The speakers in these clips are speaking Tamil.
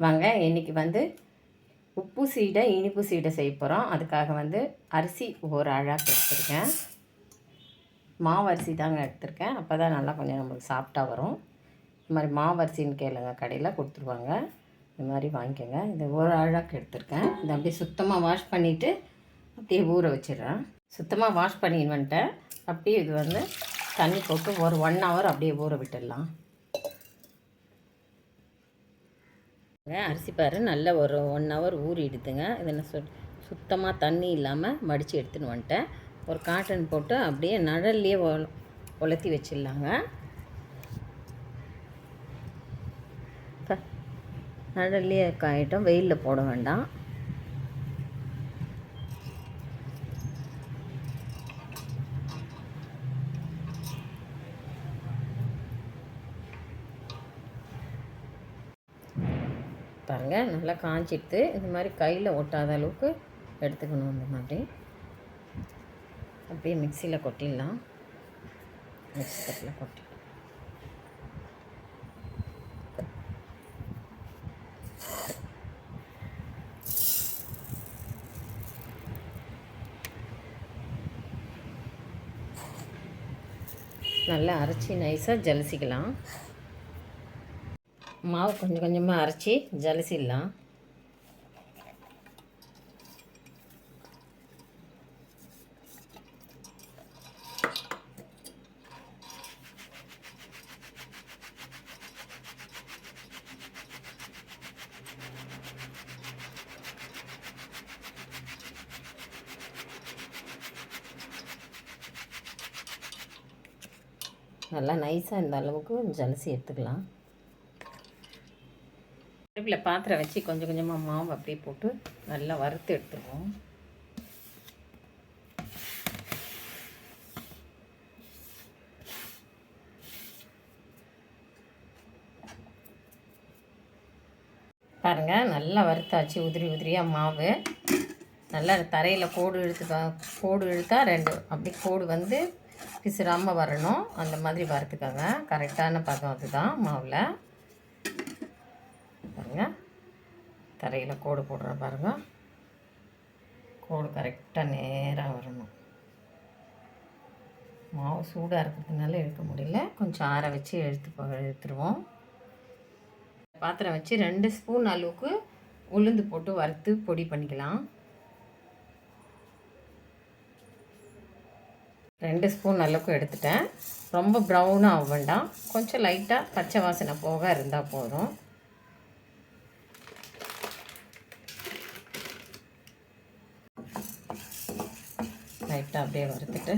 வாங்க இன்றைக்கி வந்து உப்பு சீடை இனிப்பு சீடை செய்ய போகிறோம். அதுக்காக வந்து அரிசி ஒரு அழாக்கு எடுத்துருக்கேன். மாவு அரிசி தாங்க எடுத்திருக்கேன். அப்போ தான் நல்லா கொஞ்சம் நம்மளுக்கு சாஃப்டாக வரும். இது மாதிரி மாவு அரிசின்னு கேளுங்க, கடையில் கொடுத்துருவாங்க. இது மாதிரி வாங்கிக்கோங்க. இது ஒரு அழாக்கு எடுத்திருக்கேன். இதை அப்படியே சுத்தமாக வாஷ் பண்ணிவிட்டு அப்படியே ஊற வச்சிடுறேன். சுத்தமாக வாஷ் பண்ணின்னு வந்துட்டேன். அப்படியே இது வந்து தண்ணி போட்டு ஒரு 1 ஹவர் அப்படியே ஊற விட்டுடலாம். அரிசி பாரு நல்லா ஒரு 1 ஹவர் ஊறிடுதுங்க. இதை நான் சுத்தமாக தண்ணி இல்லாமல் மடித்து எடுத்துன்னு வந்துட்டேன். ஒரு காட்டன் போட்டு அப்படியே நிழல்லையே உலர்த்தி வச்சிடலாங்க. நிழல்லையே காயட்டும், வெயிலில் போட வேண்டாம். பாருங்கள் நல்லா காய்ச்சிட்டு இந்த மாதிரி கையில் ஒட்டாத அளவுக்கு எடுத்துக்கணும். இந்த மாதிரி அப்படியே மிக்சியில் கொட்டிடலாம். மிக்சி கட்டில் கொட்டி நல்லா அரைச்சி நைஸாக ஜலிசிக்கலாம். மாவு கொஞ்சம் கொஞ்சமாக அரைச்சி ஜலிசிடலாம். நல்லா நைஸாக இந்த அளவுக்கு ஜலசி எடுத்துக்கலாம். அடுப்பில் பாத்திரம் வச்சு கொஞ்சம் கொஞ்சமாக மாவு அப்படியே போட்டு நல்லா வறுத்து எடுத்துருவோம். பாருங்கள் நல்லா வறுத்தாச்சு. உதிரி உதிரியாக மாவு நல்லா தரையில் கோடு இழுத்தா 2 அப்படி கோடு வந்து பிசுறாமல் வரணும். அந்த மாதிரி வறுத்துக்காங்க. கரெக்டான பதம் அதுதான் மாவில். பாருங்கள் தரையில் கோடு போடுற பாருங்கள், கோடு கரெக்டாக நேராக வரணும். மாவு சூடாக இருக்கிறதுனால எடுக்க முடியல, கொஞ்சம் ஆற வச்சு எடுத்துருவோம். பாத்திரம் வச்சு 2 ஸ்பூன் அளவுக்கு உளுந்து போட்டு வறுத்து பொடி பண்ணிக்கலாம். 2 ஸ்பூன் அளவுக்கு எடுத்துட்டேன். ரொம்ப ப்ரௌனாக ஆக வேண்டாம், கொஞ்சம் லைட்டாக பச்சை வாசனை போக இருந்தால் போதும். லைட்டாக அப்படியே வறுத்துட்டு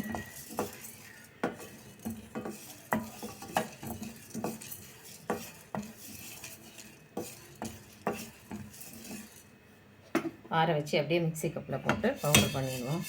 ஆற வச்சு அப்படியே மிக்ஸி கப்பில் போட்டு பவுடர் பண்ணிடுவோம்.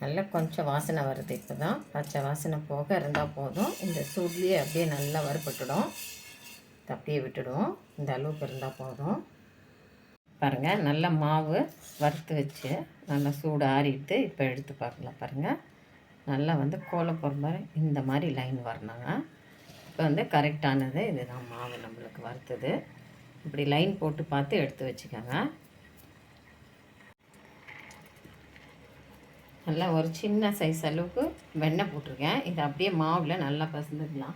நல்லா கொஞ்சம் வாசனை வருது. இப்போ தான் பச்சை வாசனை போக இருந்தால் போதும். இந்த சூட்லேயே அப்படியே நல்லா வறுபட்டுடும். அப்படியே விட்டுடுவோம். இந்த அளவுக்கு இருந்தால் போதும். பாருங்கள் நல்லா மாவு வறுத்து வச்சு நல்லா சூடு ஆறிட்டு இப்போ எடுத்து பார்க்கலாம். பாருங்கள் நல்லா வந்து கோலம் போகிற மாதிரி இந்த மாதிரி லைன் வரணுங்க. இப்போ வந்து கரெக்டானது இதுதான். மாவு நம்மளுக்கு வறுத்தது இப்படி லைன் போட்டு பார்த்து எடுத்து வச்சுக்கோங்க. நல்லா ஒரு சின்ன சைஸ் அளவுக்கு வெண்ணெய் போட்டிருக்கேன். இதை அப்படியே மாவில் நல்லா பசந்துக்கலாம்.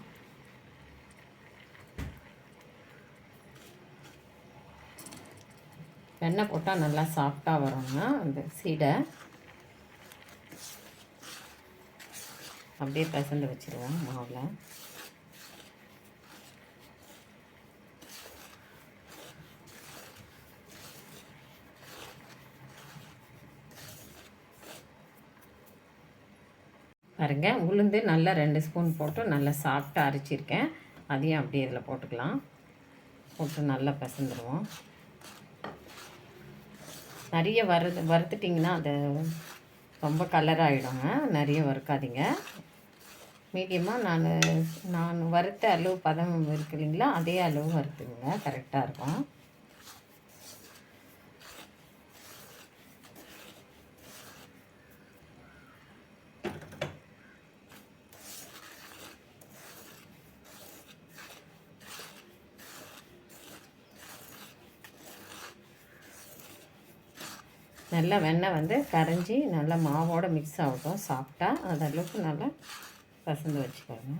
வெண்ணெய் போட்டால் நல்லா சாஃப்டாக வருங்க அந்த சீடை. அப்படியே பசந்து வச்சுருவோம் மாவில். பாருங்கள், உளுந்து நல்லா 2 ஸ்பூன் போட்டு நல்லா சாஃப்டாக அரைச்சிருக்கேன். அதையும் அப்படியே இதில் போட்டுக்கலாம். போட்டு நல்லா பிசைஞ்சிருவோம். நிறைய வறுத்துட்டிங்கன்னா அது ரொம்ப கலராகிடுங்க. நிறைய வறுக்காதீங்க. மீடியமாக நான் வறுத்த அளவு பதம் இருக்கு இல்லைங்களா, அதே அளவு வறுத்துங்க, கரெக்டாக இருக்கும். நல்லா வெண்ணெய் வந்து கரைஞ்சி நல்லா மாவோடு மிக்ஸ் ஆகட்டும். சாப்பிட்டா அது அளவுக்கு நல்லா பசந்து வச்சுக்கோங்க.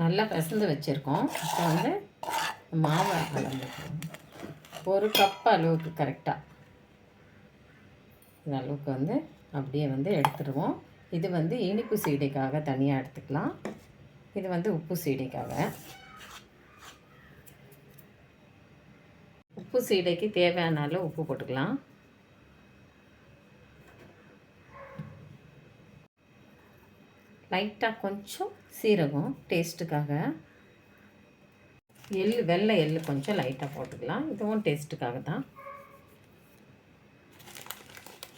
நல்லா பிசைந்து வச்சுருக்கோம். இப்போ வந்து மாவை கலந்துக்கணும். 1 கப் அளவுக்கு கரெக்டாக இந்த அளவுக்கு வந்து அப்படியே வந்து எடுத்துடுவோம். இது வந்து இனிப்பு சீடைக்காக தனியாக எடுத்துக்கலாம். இது வந்து உப்பு சீடைக்காக. உப்பு சீடைக்கு தேவையான அளவு உப்பு போட்டுக்கலாம். லைட்டாக கொஞ்சம் சீரகம் டேஸ்ட்டுக்காக. வெள்ளை எள்ளு கொஞ்சம் லைட்டாக போட்டுக்கலாம். இதுவும் டேஸ்ட்டுக்காக தான்.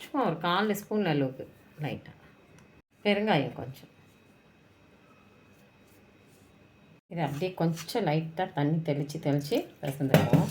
சும்மா ஒரு 4 ஸ்பூன் அளவுக்கு லைட்டாக. பெருங்காயம் கொஞ்சம். இதை அப்படியே கொஞ்சம் லைட்டாக தண்ணி தெளித்து பிசைந்துடுவோம்.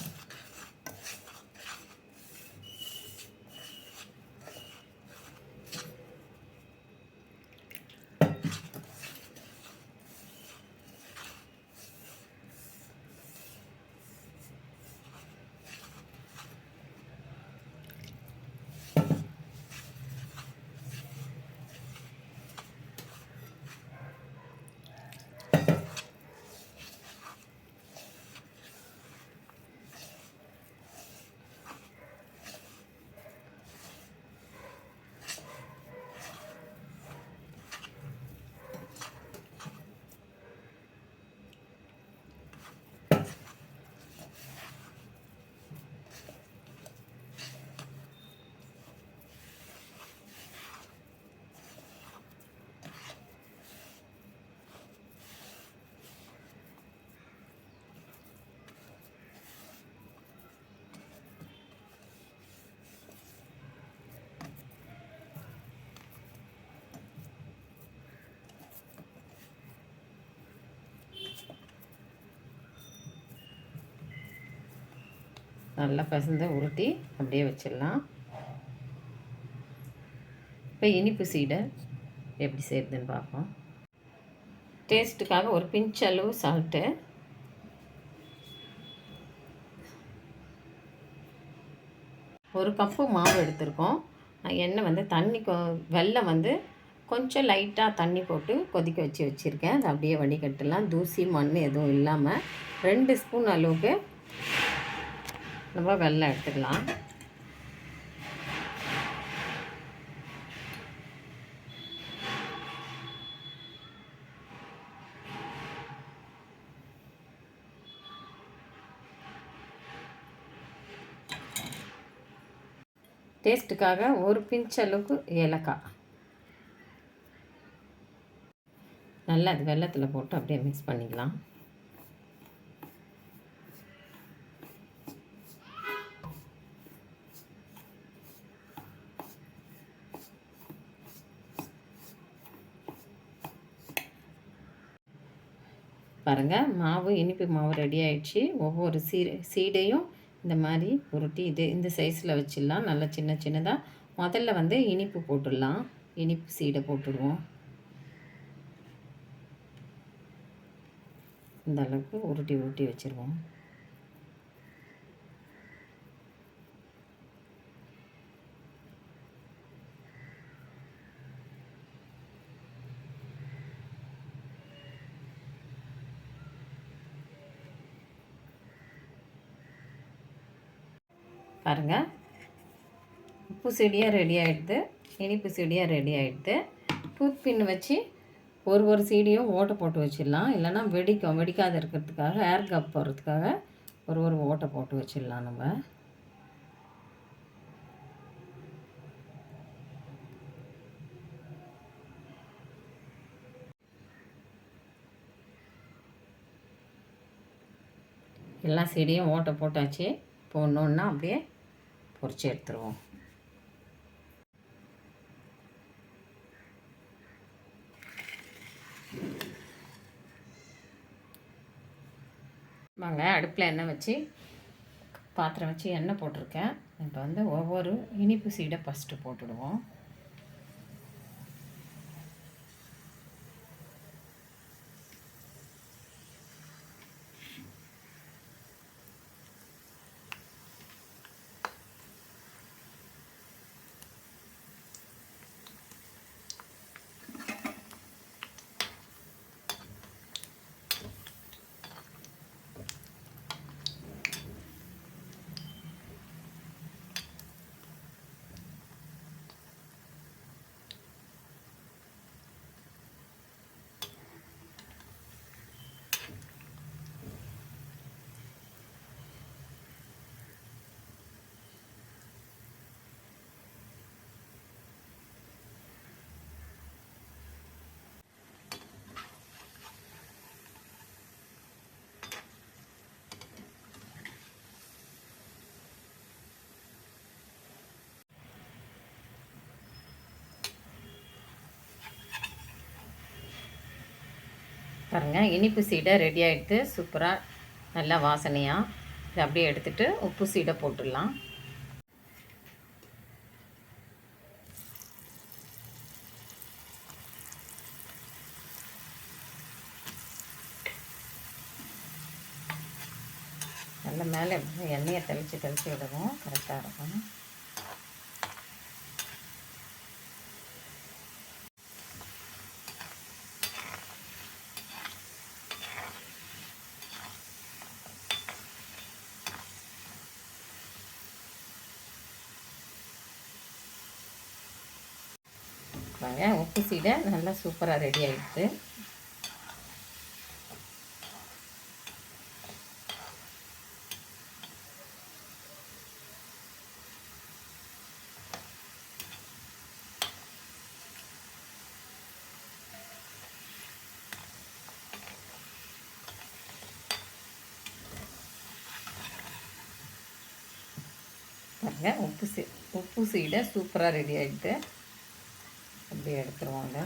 நல்லா பிசைந்து உருட்டி அப்படியே வச்சிடலாம். இப்போ இனிப்பு சீடை எப்படி செய்கிறதுன்னு பார்ப்போம். டேஸ்ட்டுக்காக ஒரு பிஞ்ச் அளவு சால்ட்டு, ஒரு கப்பு மாவு எடுத்திருக்கோம். எண்ணெய் வந்து வெல்லம் வந்து கொஞ்சம் லைட்டாக தண்ணி போட்டு கொதிக்க வச்சுருக்கேன். அது அப்படியே வடிகட்டலாம். தூசி மண் எதுவும் இல்லாமல் 2 ஸ்பூன் அளவுக்கு நம்ம வெல்லம் எடுத்துக்கலாம். டேஸ்ட்டுக்காக ஒரு பிஞ்ச் அளவுக்கு ஏலக்காய் நல்லா அது வெல்லத்தில் போட்டு அப்படியே மிக்ஸ் பண்ணிக்கலாம். பாருங்கள், இனிப்பு மாவு ரெடி ஆகிடுச்சு. ஒவ்வொரு சீடையும் இந்த மாதிரி உருட்டி இந்த சைஸில் வச்சிடலாம். நல்லா சின்னதாக. முதல்ல வந்து இனிப்பு போட்டுடலாம். இனிப்பு சீடை போட்டுடுவோம். இந்த அளவுக்கு உருட்டி வச்சுருவோம். பாருங்கள், உப்பு சீடையாக ரெடி ஆகிடுது, இனிப்பு சீடையாக ரெடி ஆகிடுது. டூத் பின் வச்சு ஒரு சீடையும் ஓட்டை போட்டு வச்சிடலாம். இல்லைன்னா வெடிக்காத இருக்கிறதுக்காக ஏர் கேப் போடுறதுக்காக ஒரு ஓட்டை போட்டு வச்சிடலாம் நம்ம. எல்லா சீடையும் ஓட்டை போட்டாச்சு. இப்போ ஒன்று ஒன்றா அப்படியே பொரிச்சு எடுத்துருவோம். வாங்க, அடுப்பில் எண்ணெய் வச்சு பாத்திரம் வச்சு எண்ணெய் போட்டிருக்கேன். இப்போ வந்து ஒவ்வொரு இனிப்பு சீடை ஃபஸ்ட்டு போட்டுடுவோம். பாருங்கள், இனிப்பு சீடை ரெடி ஆகிடுது. சூப்பராக நல்லா வாசனையாக. இதை அப்படியே எடுத்துகிட்டு உப்பு சீடை போட்டுடலாம். நல்லா மேலே எண்ணெயை தெளித்து விடுவோம். கரெக்டாக இருக்கும். பாருங்க, உப்பு சீடை நல்லா சூப்பராக ரெடி ஆகிடுது. பாருங்க, உப்பு சீடை சூப்பராக ரெடி ஆகிடுது. அப்படியே எடுத்துருவாங்க.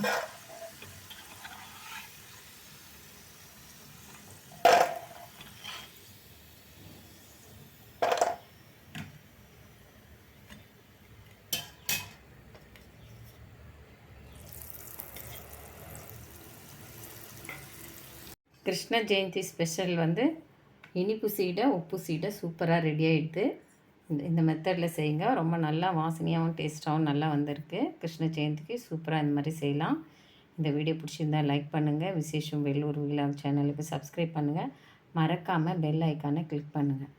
கிருஷ்ண ஜெயந்தி ஸ்பெஷல் வந்து இனிப்பு சீடை உப்பு சீடை சூப்பராக ரெடி ஆகிடுது. இந்த மெத்தடில் செய்யுங்க. ரொம்ப நல்லா வாசனையாகவும் டேஸ்ட்டாகவும் நல்லா வந்திருக்கு. கிருஷ்ண ஜெயந்திக்கு சூப்பராக இந்த மாதிரி செய்யலாம். இந்த வீடியோ பிடிச்சிருந்தால் லைக் பண்ணுங்கள். விசேஷம் வெள்ளூர் விழா சேனலுக்கு சப்ஸ்கிரைப் பண்ணுங்கள். மறக்காமல் பெல் ஐக்கானை கிளிக் பண்ணுங்கள்.